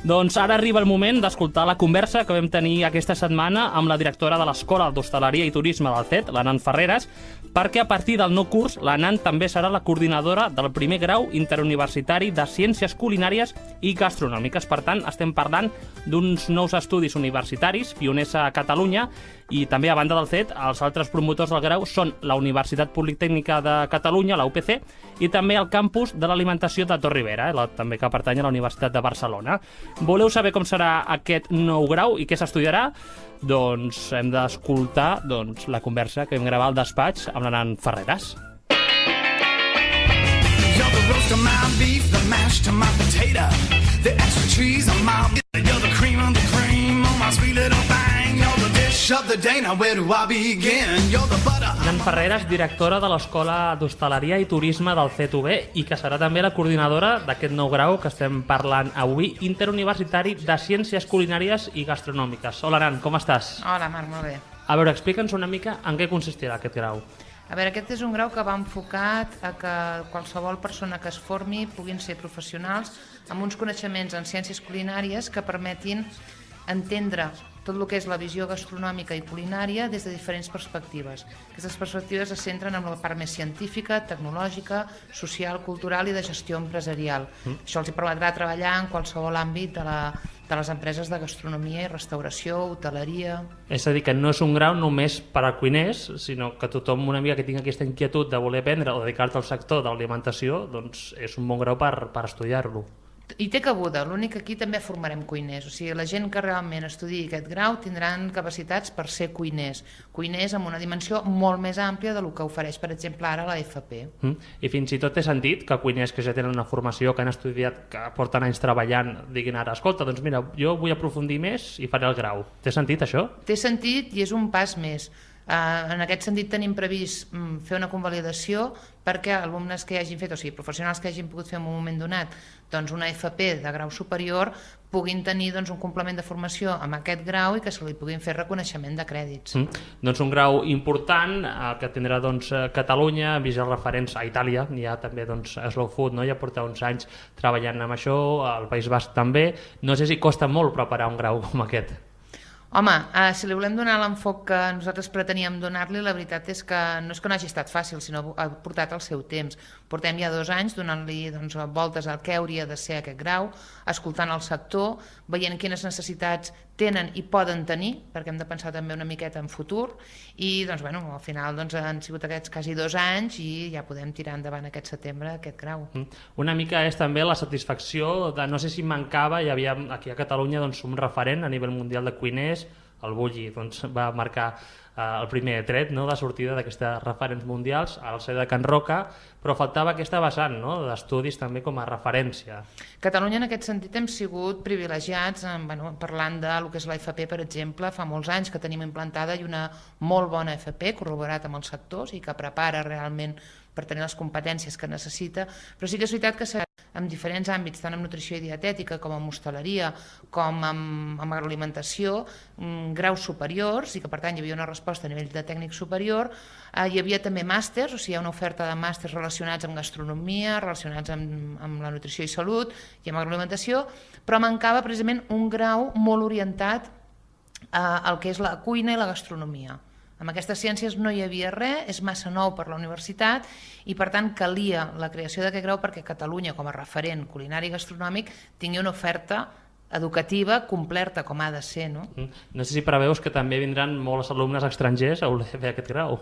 Doncs ara arriba el moment d'escoltar la conversa que vam tenir aquesta setmana amb la directora de l'Escola d'Hostaleria i Turisme del CET, l'Anant Ferreres, perquè a partir del nou curs l'Anant també serà la coordinadora del primer grau interuniversitari de Ciències Culinàries i Gastronòmiques. Per tant, estem parlant d'uns nous estudis universitaris, pioners a Catalunya, i també, a banda del CET, els altres promotors del grau són la Universitat Politècnica de Catalunya, la UPC, i també el campus de l'alimentació de Torribera, també que pertany a la Universitat de Barcelona. Voleu saber com serà aquest nou grau i què s'estudiarà? Doncs hem d'escoltar la conversa que vam gravar al despatx amb l'Anant Ferreres. You're the roast of my beef, the mash to my potato, the extra cheese on my... You're the cream of the cream on my sweet little thing. You're the dish of the day, now where do I begin? You're the butter... Anant Ferreres, directora de l'Escola d'Hostaleria i Turisme del CETUB i que serà també la coordinadora d'aquest nou grau que estem parlant avui, interuniversitari de Ciències Culinàries i Gastronòmiques. Hola, Anant, com estàs? Hola, Marc, molt bé. A veure, explica'ns una mica en què consistirà aquest grau. A veure, aquest és un grau que va enfocat a que qualsevol persona que es formi puguin ser professionals amb uns coneixements en ciències culinàries que permetin entendre tot el que és la visió gastronòmica i culinària des de diferents perspectives. Aquestes perspectives es centren en la part més científica, tecnològica, social, cultural i de gestió empresarial. Això els permetrà treballar en qualsevol àmbit de les empreses de gastronomia i restauració, hoteleria... És a dir, que no és un grau només per a cuiners, sinó que tothom una mica que tingui aquesta inquietud de voler aprendre o dedicar-te al sector de l'alimentació, doncs és un bon grau per estudiar-lo. I té cabuda, l'únic que aquí també formarem cuiners, o sigui, la gent que realment estudi aquest grau tindran capacitats per ser cuiners, cuiners amb una dimensió molt més àmplia del que ofereix, per exemple, ara la FP. I fins i tot té sentit que cuiners que ja tenen una formació, que han estudiat, que porten anys treballant, diguin ara, escolta, doncs mira, jo vull aprofundir més i faré el grau. Té sentit això? Té sentit i és un pas més. En aquest sentit tenim previst fer una convalidació perquè alumnes que hagin fet, o sigui, professionals que hagin pogut fer en un moment donat doncs una FP de grau superior puguin tenir un complement de formació amb aquest grau i que se li puguin fer reconeixement de crèdits. Doncs un grau important que tindrà Catalunya, vist els referents a Itàlia, ja també Slow Food, ja porta uns anys treballant amb això, al País Basc també. No sé si costa molt preparar un grau com aquest. Home, si li volem donar l'enfoc que nosaltres preteníem donar-li, la veritat és que no és que no hagi estat fàcil, sinó ha portat el seu temps. Portem ja 2 anys donant-li voltes al que hauria de ser aquest grau, escoltant el sector, veient quines necessitats tenen i poden tenir, perquè hem de pensar també una miqueta en futur, i al final han sigut aquests quasi 2 anys i ja podem tirar endavant aquest setembre aquest grau. Una mica és també la satisfacció de, no sé si mancava, hi havia aquí a Catalunya un referent a nivell mundial de cuiners, el Bulli va marcar el primer tret de sortida d'aquestes referents mundials al ser de Can Roca, però faltava aquesta vessant d'estudis també com a referència. Catalunya en aquest sentit hem sigut privilegiats parlant del que és la FP, per exemple, fa molts anys que tenim implantada i una molt bona FP corroborat amb el sector i que prepara realment per tenir les competències que necessita, però sí que és veritat que en diferents àmbits, tant en nutrició i dietètica com en hostaleria, com en agroalimentació, graus superiors, i que per tant hi havia una resposta a nivell de tècnic superior, hi havia també màsters, o sigui, hi ha una oferta de màsters relacionats amb gastronomia, relacionats amb la nutrició i salut i amb agroalimentació, però mancava precisament un grau molt orientat al que és la cuina i la gastronomia. Amb aquestes ciències no hi havia res, és massa nou per la universitat i per tant calia la creació d'aquest grau perquè Catalunya com a referent culinari i gastronòmic tingui una oferta educativa completa com ha de ser. No sé si preveus que també vindran molts alumnes estrangers a voler fer aquest grau.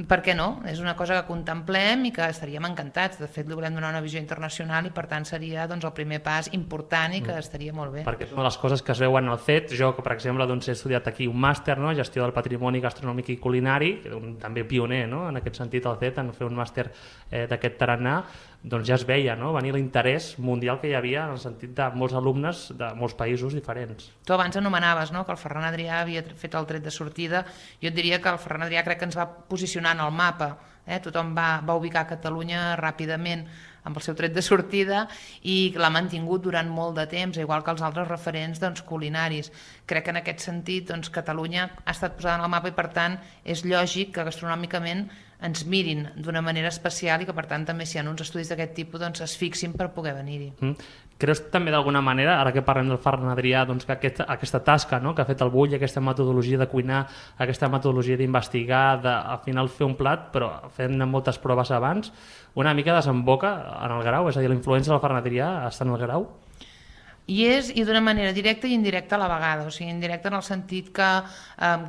Per què no? És una cosa que contemplem i que estaríem encantats. De fet, li volem donar una visió internacional i per tant seria el primer pas important i que estaria molt bé. Perquè és una de les coses que es veuen al CET. Jo, que per exemple he estudiat aquí un màster, gestió del patrimoni gastronòmic i culinari, també pioner en aquest sentit al CET, en fer un màster d'aquest tarannà, doncs ja es veia venir l'interès mundial que hi havia en el sentit de molts alumnes de molts països diferents. Tu abans anomenaves que el Ferran Adrià havia fet el tret de sortida. Jo et diria que el Ferran Adrià crec que ens va posicionar en el mapa. Tothom va ubicar Catalunya ràpidament amb el seu tret de sortida i l'ha mantingut durant molt de temps, igual que els altres referents culinaris. Crec que en aquest sentit Catalunya ha estat posada en el mapa i per tant és lògic que gastronòmicament ens mirin d'una manera especial i que per tant també si hi ha uns estudis d'aquest tipus doncs es fixin per poder venir-hi. Creus també d'alguna manera, ara que parlem del Ferran Adrià, doncs que aquesta tasca, no?, que ha fet el Bull, aquesta metodologia de cuinar, aquesta metodologia d'investigar, al final fer un plat, però fent moltes proves abans, una mica desemboca en el grau? És a dir, la influència del Ferran Adrià està en el grau? I d'una manera directa i indirecta a la vegada, o sigui, indirecta en el sentit que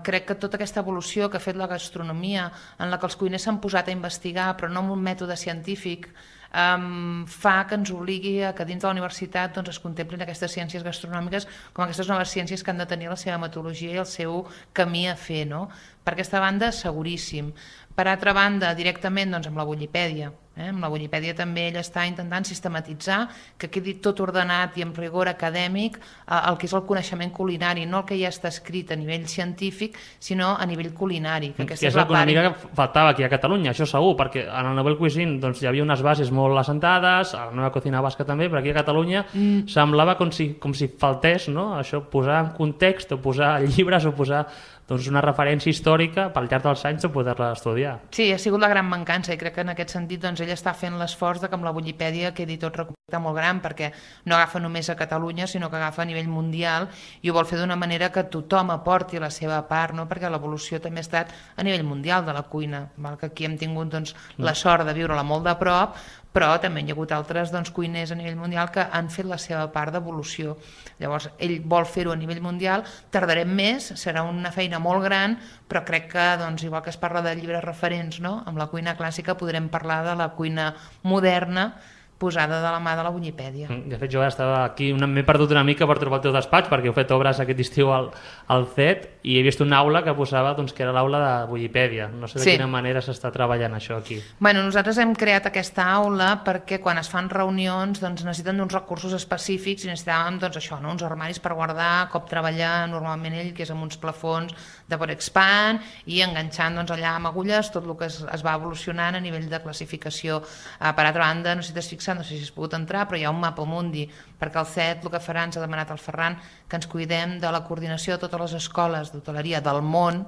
crec que tota aquesta evolució que ha fet la gastronomia, en la que els cuiners s'han posat a investigar, però no amb un mètode científic, fa que ens obligui a que dins de la universitat doncs, es contemplin aquestes ciències gastronòmiques com aquestes noves ciències que han de tenir la seva metodologia i el seu camí a fer, no? Per aquesta banda, seguríssim. Per altra banda, directament doncs, amb la Bullipèdia. Amb la Bullipèdia també ell està intentant sistematitzar que quedi tot ordenat i amb rigor acadèmic el que és el coneixement culinari, no el que ja està escrit a nivell científic, sinó a nivell culinari. Que és una mica que faltava aquí a Catalunya, això segur, perquè en el Nobel Cuisine doncs, hi havia unes bases molt assentades, a la Nova Cocina Basca també, però aquí a Catalunya semblava com si faltés, no? Això, posar en context o posar llibres o posar doncs, una referència històrica pel llarg dels anys de poder-la estudiar. Sí, ha sigut la gran mancança i crec que en aquest sentit doncs, ell està fent l'esforç de que amb la Bullipèdia quedi tot recopilat molt gran perquè no agafa només a Catalunya sinó que agafa a nivell mundial i ho vol fer d'una manera que tothom aporti la seva part, no? Perquè l'evolució també ha estat a nivell mundial de la cuina, val? Que aquí hem tingut doncs, la sort de viure-la molt de prop, però també hi ha hagut altres doncs, cuiners a nivell mundial que han fet la seva part d'evolució. Llavors, ell vol fer-ho a nivell mundial, tardarem més, serà una feina molt gran, però crec que, doncs, igual que es parla de llibres referents, no? Amb la cuina clàssica podrem parlar de la cuina moderna posada de la mà de la Bullipèdia. De fet, jo estava aquí, m'he perdut una mica per trobar el teu despatx, perquè heu fet obres aquest estiu al CET, i he vist una aula que posava doncs, que era l'aula de Bullipèdia. No sé de quina manera s'està treballant això aquí. Bueno, nosaltres hem creat aquesta aula perquè quan es fan reunions doncs, necessiten d'uns recursos específics i necessitàvem doncs, això, no? Uns armaris per guardar, com treballar normalment ell, que és amb uns plafons de Porexpan i enganxant doncs, allà amb agulles tot el que es va evolucionant a nivell de classificació. Per altra banda, no sé si t'has fixat, no sé si has pogut entrar, però hi ha un mapa mundi, perquè el CET el que farà, ens ha demanat el Ferran, que ens cuidem de la coordinació de totes les escoles d'hoteleria del món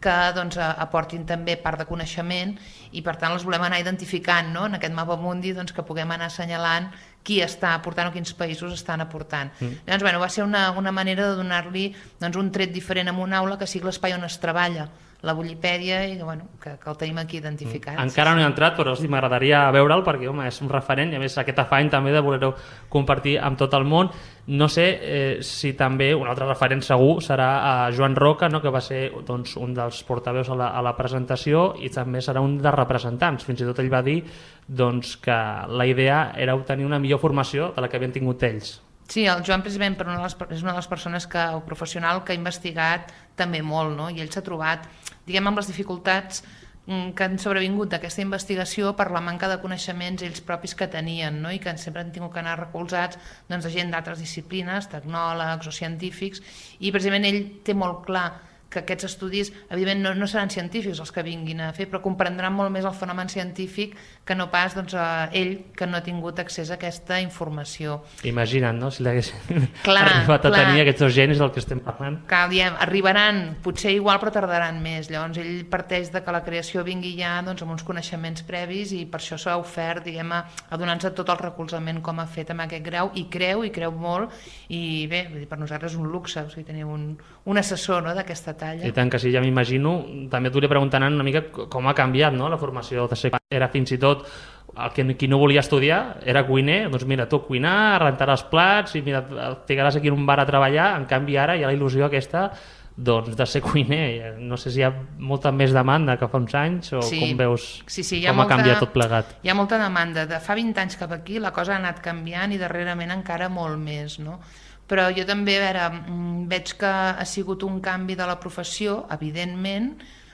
que doncs, aportin també part de coneixement i per tant les volem anar identificant, no? En aquest mapa mundi doncs, que puguem anar assenyalant qui està aportant o quins països estan aportant. Llavors, bueno, va ser una manera de donar-li doncs, un tret diferent en una aula que sigui l'espai on es treballa la Bullipèdia i bueno, que el tenim aquí identificat. Encara no he entrat, però m'agradaria veure'l perquè home, és un referent i a més aquest afany també de voler-ho compartir amb tot el món. No sé si també un altre referent segur serà Joan Roca, no? Que va ser doncs, un dels portaveus a la presentació i també serà un dels representants. Fins i tot ell va dir doncs, que la idea era obtenir una millor formació de la que havien tingut ells. Sí, el Joan precisament és una de les persones o professional que ha investigat també molt, no? I ell s'ha trobat, diguem, amb les dificultats que han sobrevingut d'aquesta investigació per la manca de coneixements ells propis que tenien, no? I que sempre han tingut que anar recolzats doncs, de gent d'altres disciplines, tecnòlegs o científics, i precisament ell té molt clar que aquests estudis, evidentment, no seran científics els que vinguin a fer, però comprendran molt més el fenomen científic que no pas doncs, ell, que no ha tingut accés a aquesta informació. Imagina't, no?, si l'haguessin arribat a tenir aquests dos genis del que estem parlant. Clar, diem, arribaran, potser igual, però tardaran més. Llavors, ell parteix de que la creació vingui ja doncs, amb uns coneixements previs i per això s'ha ofert, diguem, a donar-nos tot el recolzament com ha fet amb aquest grau, i creu molt, i bé, per nosaltres és un luxe, o sigui, tenir un assessor, no?, d'aquesta talla. I tant que sí, ja m'imagino. També et volia preguntar una mica com ha canviat, no?, la formació de ser. Era fins i tot qui no volia estudiar, era cuiner, doncs mira, tu cuinar, rentar els plats i mira, et ficaràs aquí en un bar a treballar. En canvi ara hi ha la il·lusió aquesta doncs, de ser cuiner. No sé si hi ha molta més demanda que fa uns anys o com veus com ha canviat tot plegat. Hi ha molta demanda. De fa 20 anys cap aquí la cosa ha anat canviant i darrerament encara molt més, no? Però jo també, a veure, veig que ha sigut un canvi de la professió, evidentment,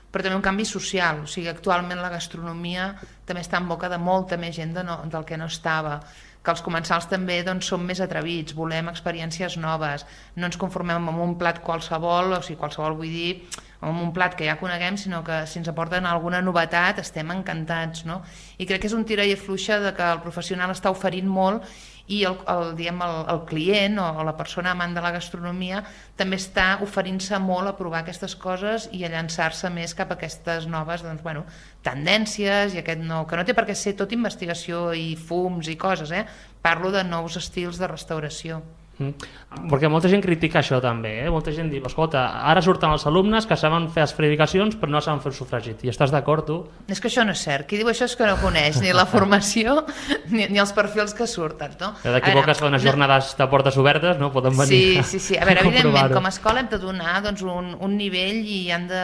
però també un canvi social. O sigui, actualment la gastronomia també està en boca de molta més gent del que no estava. Que els comensals també doncs, som més atrevits, volem experiències noves, no ens conformem amb un plat qualsevol, o sigui, qualsevol vull dir, amb un plat que ja coneguem, sinó que si ens aporten alguna novetat estem encantats, no? I crec que és un tira i afluixa de que el professional està oferint molt i el client o la persona amant de la gastronomia també està oferint-se molt a provar aquestes coses i a llançar-se més cap a aquestes noves tendències i aquest nou, que no té per què ser tot investigació i fums i coses, parlo de nous estils de restauració. Perquè molta gent critica això també, molta gent diu, escolta, ara surten els alumnes que saben fer les predicacions però no saben fer el sufragit, i estàs d'acord tu? És que això no és cert, qui diu això és que no coneix ni la formació ni els perfils que surten, no? D'aquí poc es fan unes jornades de portes obertes, no? Poden venir sí. A veure, evidentment, com a escola hem de donar un nivell i han de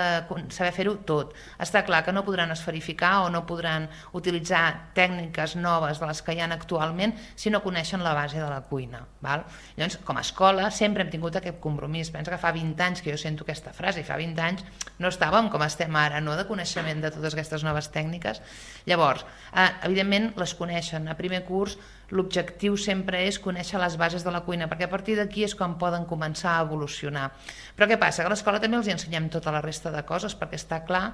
saber fer-ho tot. Està clar que no podran esferificar o no podran utilitzar tècniques noves de les que hi ha actualment si no coneixen la base de la cuina, val? Llavors, com a escola, sempre hem tingut aquest compromís. Pensa que fa 20 anys que jo sento aquesta frase, i fa 20 anys no estàvem com estem ara, no de coneixement de totes aquestes noves tècniques. Llavors, evidentment, les coneixen. A primer curs, l'objectiu sempre és conèixer les bases de la cuina, perquè a partir d'aquí és quan poden començar a evolucionar. Però què passa? Que a l'escola també els ensenyem tota la resta de coses, perquè està clar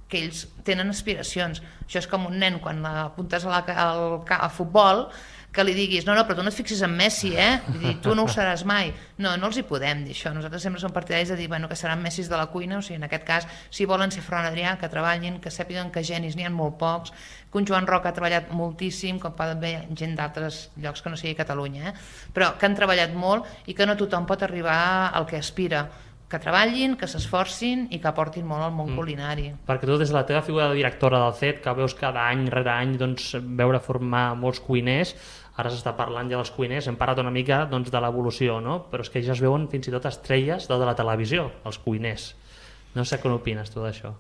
que ells tenen aspiracions. Això és com un nen quan apuntes al futbol, que li diguis, no, però tu no et fixis en Messi, Vull dir, tu no ho seràs mai. No els hi podem dir això. Nosaltres sempre som partidaris de dir que seran Messis de la cuina, o sigui, en aquest cas, si volen ser Ferran Adrià, que treballin, que sàpiguen que genis n'hi ha molt pocs, que un Joan Roca ha treballat moltíssim, com poden haver gent d'altres llocs que no sigui Catalunya, però que han treballat molt i que no tothom pot arribar al que aspira. Que treballin, que s'esforcin i que aportin molt al món culinari. Perquè tu, des de la teva figura de directora del CET, que veus cada any rere any veure formar molts cuiners, ara s'està parlant ja dels cuiners, hem parlat una mica de l'evolució, no? Però és que ja es veuen fins i tot estrelles de la televisió, els cuiners. No sé què n'opines tu d'això.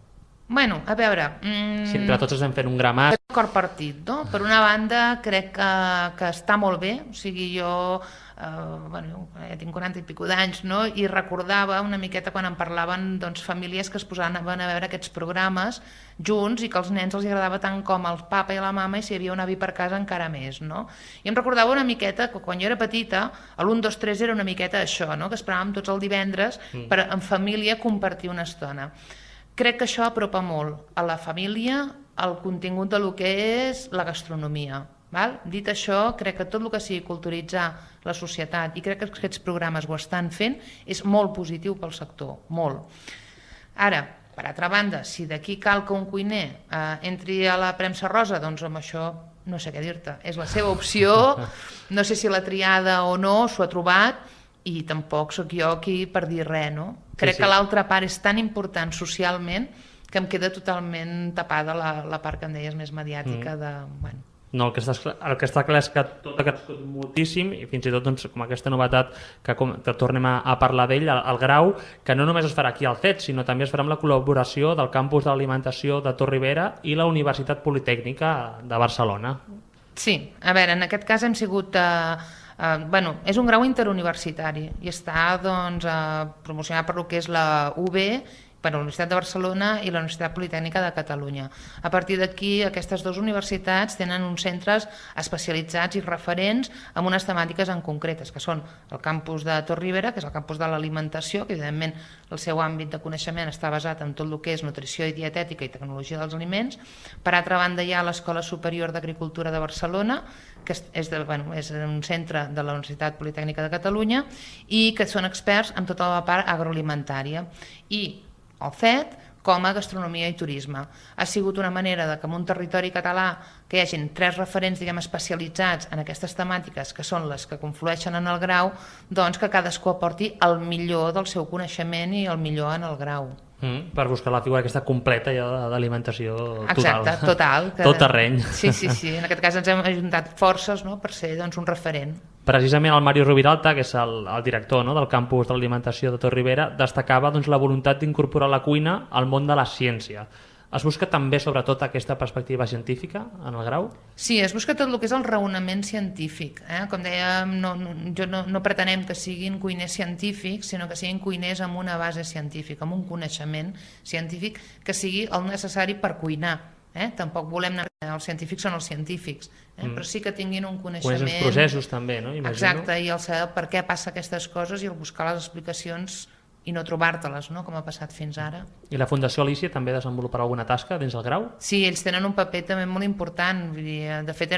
Bueno, a veure... Si entre tots estem fent un gramat... Acord partit, no? Per una banda, crec que està molt bé, o sigui, jo ja tinc 40 i pico d'anys, no? I recordava una miqueta quan em parlaven famílies que es posaven a veure aquests programes junts i que als nens els agradava tant com al papa i a la mama, i si hi havia un avi per casa encara més, no? I em recordava una miqueta que quan jo era petita l'1, 2, 3 era una miqueta això, no? Que esperàvem tots el divendres per en família compartir una estona. Crec que això apropa molt a la família el contingut de lo que és la gastronomia. Val? Dit això, crec que tot el que sigui culturitzar la societat, i crec que aquests programes ho estan fent, és molt positiu pel sector, molt. Ara, per altra banda, si d'aquí cal que un cuiner entri a la premsa rosa, doncs amb això no sé què dir-te. És la seva opció, no sé si l'ha triada o no, s'ho ha trobat, i tampoc sóc jo aquí per dir res, no? Crec que l'altra part és tan important socialment que em queda totalment tapada la part que em deies més mediàtica de... No, el que està clar és que tot ha crescut moltíssim, i fins i tot com aquesta novetat que tornem a parlar d'ell, el grau, que no només es farà aquí al CET, sinó també es farà amb la col·laboració del campus d'Alimentació de Torre-Ribera i la Universitat Politècnica de Barcelona. Sí, a veure, en aquest cas hem sigut... és un grau interuniversitari i està promocionat per lo que és la UB, per la Universitat de Barcelona i la Universitat Politècnica de Catalunya. A partir d'aquí, aquestes dues universitats tenen uns centres especialitzats i referents amb unes temàtiques en concretes, que són el campus de Torre-Ribera, que és el campus de l'alimentació, que evidentment el seu àmbit de coneixement està basat en tot el que és nutrició i dietètica i tecnologia dels aliments. Per altra banda, hi ha l'Escola Superior d'Agricultura de Barcelona, que és un centre de la Universitat Politècnica de Catalunya i que són experts en tota la part agroalimentària. I el CET, com a gastronomia i turisme. Ha sigut una manera que en un territori català que hi hagin 3 referents especialitzats en aquestes temàtiques, que són les que conflueixen en el grau, doncs que cadascú aporti el millor del seu coneixement i el millor en el grau. Per buscar la figura aquesta completa d'alimentació total. Exacte, total. Tot terreny. Sí. En aquest cas ens hem ajuntat forces per ser un referent. Precisament el Mario Rubiralta, que és el director del campus d'alimentació de Torre-Ribera, destacava la voluntat d'incorporar la cuina al món de la ciència. Es busca també, sobretot, aquesta perspectiva científica en el grau? Sí, es busca tot el que és el raonament científic. Com dèiem, no pretenem que siguin cuiners científics, sinó que siguin cuiners amb una base científica, amb un coneixement científic que sigui el necessari per cuinar. Tampoc volem anar... Els científics són els científics, però sí que tinguin un coneixement... Coneix els processos també, no? Imagino. Exacte, i el saber per què passa aquestes coses i el buscar les explicacions i no trobar-te-les, no? Com ha passat fins ara. I la Fundació Alícia també desenvoluparà alguna tasca dins el grau? Sí, ells tenen un paper també molt important. Vull dir, de fet,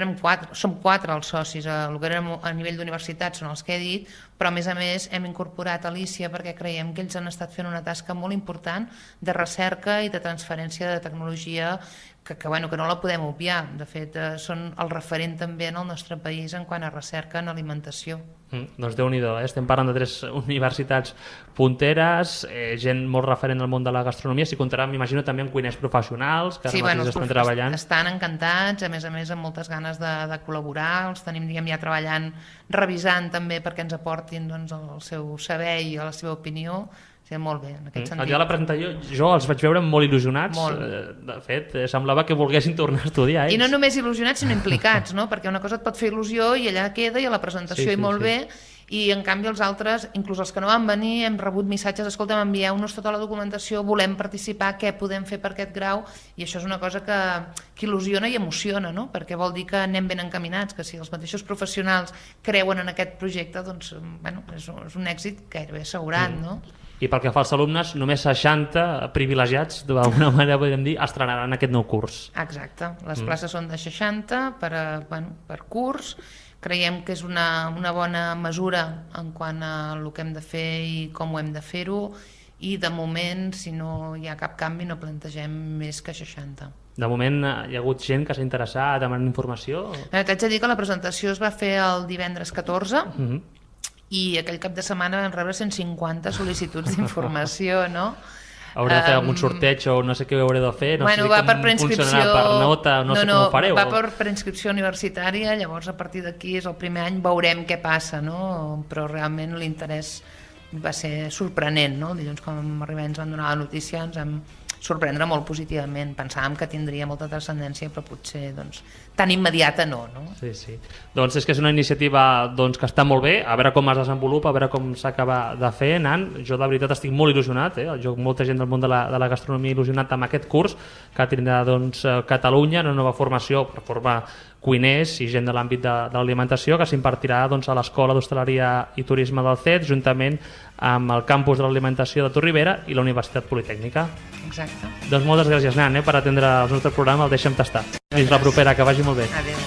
som 4 els socis, el que érem a nivell d'universitat són els que he dit, però a més hem incorporat Alícia perquè creiem que ells han estat fent una tasca molt important de recerca i de transferència de tecnologia que no la podem obviar. De fet, són el referent també en el nostre país en quant a recerca en alimentació. Doncs Déu-n'hi-do, estem parlant de 3 universitats punteres, gent molt referent al món de la gastronomia, s'hi comptarà, m'imagino, també amb cuiners professionals que ara mateix estan treballant. Estan encantats, a més amb moltes ganes de col·laborar, els tenim ja treballant, revisant també perquè ens aportin el seu saber i la seva opinió. Sí, molt bé, en aquest sentit. El dia de la presentació jo els vaig veure molt il·lusionats. De fet, semblava que volguessin tornar a estudiar. I no només il·lusionats, sinó implicats, no? Perquè una cosa et pot fer il·lusió i allà queda, i a la presentació molt bé, i en canvi els altres, inclús els que no van venir, hem rebut missatges, escolta, envieu-nos tota la documentació, volem participar, què podem fer per aquest grau, i això és una cosa que il·lusiona i emociona, no? Perquè vol dir que anem ben encaminats, que si els mateixos professionals creuen en aquest projecte, doncs, és un èxit gairebé assegurat, no? I pel que fa als alumnes, només 60 privilegiats, d'alguna manera podríem dir, estrenaran aquest nou curs. Exacte, les places són de 60 per curs. Creiem que és una bona mesura en quant a el que hem de fer i com ho hem de fer-ho, i de moment, si no hi ha cap canvi, no plantegem més que 60. De moment hi ha hagut gent que s'ha interessat, demanant informació? T'haig de dir que la presentació es va fer el divendres 14, i aquell cap de setmana vam rebre 150 sol·licituds d'informació, no? Hauré de fer algun sorteig o no sé què hauré de fer, no sé va com per preinscripció, funcionarà per nota, no sé com ho fareu. Va per preinscripció universitària, llavors a partir d'aquí és el primer any, veurem què passa, no? Però realment l'interès va ser sorprenent, no? Dilluns quan ens van donar la notícia ens vam sorprendre molt positivament. Pensàvem que tindria molta transcendència, però potser tan immediata no? Sí. Doncs és que és una iniciativa que està molt bé, a veure com es desenvolupa, a veure com s'acaba de fer, Nan. Jo de veritat estic molt il·lusionat, molta gent del món de la gastronomia il·lusionat amb aquest curs que tindrà Catalunya, una nova formació per formar cuiners i gent de l'àmbit de l'alimentació que s'impartirà a l'Escola d'Hostaleria i Turisme del CET, juntament amb el campus de l'alimentació de Torribera i la Universitat Politècnica. Exacte. Doncs moltes gràcies, Nan, per atendre el nostre programa, el Deixa'm Tastar. Fins la propera, que vagi molt bé. Adéu.